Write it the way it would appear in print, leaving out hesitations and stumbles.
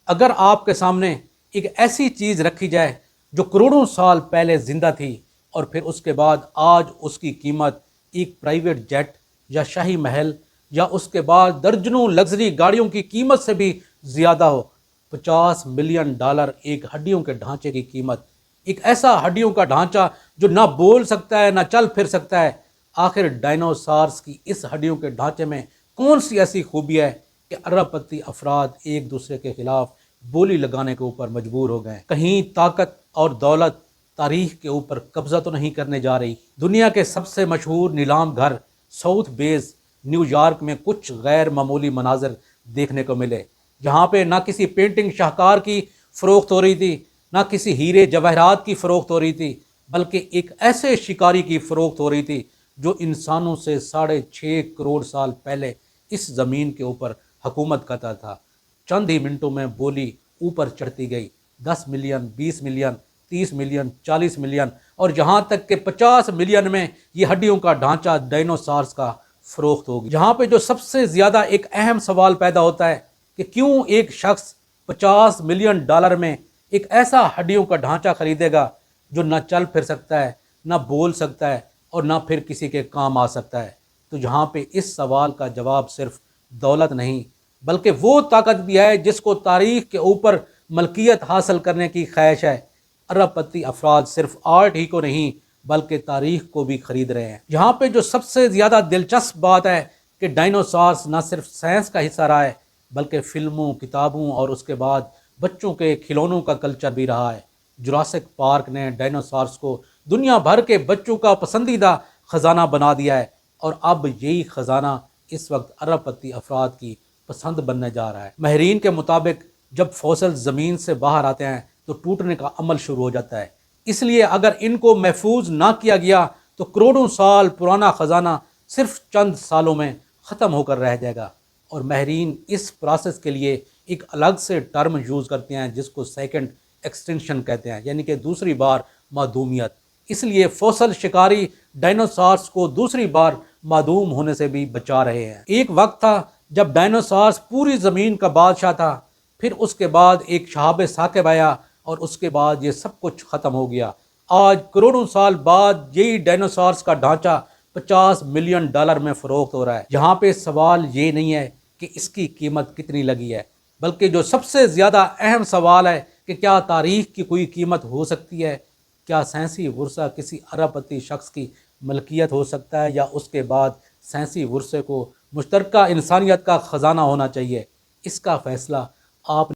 اگر آپ کے سامنے ایک ایسی چیز رکھی جائے جو کروڑوں سال پہلے زندہ تھی اور پھر اس کے بعد آج اس کی قیمت ایک پرائیویٹ جیٹ یا شاہی محل یا اس کے بعد درجنوں لگژری گاڑیوں کی قیمت سے بھی زیادہ ہو، $50 ملین ایک ہڈیوں کے ڈھانچے کی قیمت، ایک ایسا ہڈیوں کا ڈھانچہ جو نہ بول سکتا ہے نہ چل پھر سکتا ہے، آخر ڈائنوسارز کی اس ہڈیوں کے ڈھانچے میں کون سی ایسی خوبی ہے کہ ارب پتی افراد ایک دوسرے کے خلاف بولی لگانے کے اوپر مجبور ہو گئے؟ کہیں طاقت اور دولت تاریخ کے اوپر قبضہ تو نہیں کرنے جا رہی؟ دنیا کے سب سے مشہور نیلام گھر ساؤتھ بیز نیو یارک میں کچھ غیر معمولی مناظر دیکھنے کو ملے، جہاں پہ نہ کسی پینٹنگ شاہکار کی فروخت ہو رہی تھی، نہ کسی ہیرے جواہرات کی فروخت ہو رہی تھی، بلکہ ایک ایسے شکاری کی فروخت ہو رہی تھی جو انسانوں سے 6.5 کروڑ سال پہلے اس زمین کے اوپر حکومت کرتا تھا۔ چند ہی منٹوں میں بولی اوپر چڑھتی گئی، 10 ملین، 20 ملین، 30 ملین، 40 ملین اور یہاں تک کہ 50 ملین میں یہ ہڈیوں کا ڈھانچہ ڈائنوسارز کا فروخت ہوگی۔ جہاں پہ جو سب سے زیادہ ایک اہم سوال پیدا ہوتا ہے کہ کیوں ایک شخص $50 ملین میں ایک ایسا ہڈیوں کا ڈھانچہ خریدے گا جو نہ چل پھر سکتا ہے، نہ بول سکتا ہے اور نہ پھر کسی کے کام آ سکتا ہے؟ تو یہاں پہ اس سوال کا جواب صرف دولت نہیں بلکہ وہ طاقت بھی ہے جس کو تاریخ کے اوپر ملکیت حاصل کرنے کی خواہش ہے۔ ارب پتی افراد صرف آرٹ ہی کو نہیں بلکہ تاریخ کو بھی خرید رہے ہیں۔ یہاں پہ جو سب سے زیادہ دلچسپ بات ہے کہ ڈائنوسارز نہ صرف سائنس کا حصہ رہا ہے بلکہ فلموں، کتابوں اور اس کے بعد بچوں کے کھلونوں کا کلچر بھی رہا ہے۔ جراسک پارک نے ڈائنوسارز کو دنیا بھر کے بچوں کا پسندیدہ خزانہ بنا دیا ہے اور اب یہی خزانہ اس وقت ارب پتی افراد کی پسند بننے جا رہا ہے۔ ماہرین کے مطابق جب فوسل زمین سے باہر آتے ہیں تو ٹوٹنے کا عمل شروع ہو جاتا ہے، اس لیے اگر ان کو محفوظ نہ کیا گیا تو کروڑوں سال پرانا خزانہ صرف چند سالوں میں ختم ہو کر رہ جائے گا۔ اور ماہرین اس پروسیس کے لیے ایک الگ سے ٹرم یوز کرتے ہیں جس کو سیکنڈ ایکسٹنکشن کہتے ہیں، یعنی کہ دوسری بار معدومیت۔ اس لیے فوسل شکاری ڈائنوسارز کو دوسری بار معدوم ہونے سے بھی بچا رہے ہیں۔ ایک وقت تھا جب ڈائنوسارز پوری زمین کا بادشاہ تھا، پھر اس کے بعد ایک شہاب ثاقب آیا اور اس کے بعد یہ سب کچھ ختم ہو گیا۔ آج کروڑوں سال بعد یہی ڈائنوسارز کا ڈھانچہ $50 ملین میں فروخت ہو رہا ہے۔ یہاں پہ سوال یہ نہیں ہے کہ اس کی قیمت کتنی لگی ہے، بلکہ جو سب سے زیادہ اہم سوال ہے کہ کیا تاریخ کی کوئی قیمت ہو سکتی ہے؟ کیا سائنسی ورثہ کسی ارب پتی شخص کی ملکیت ہو سکتا ہے یا اس کے بعد سائنسی ورثے کو مشترکہ انسانیت کا خزانہ ہونا چاہیے؟ اس کا فیصلہ آپ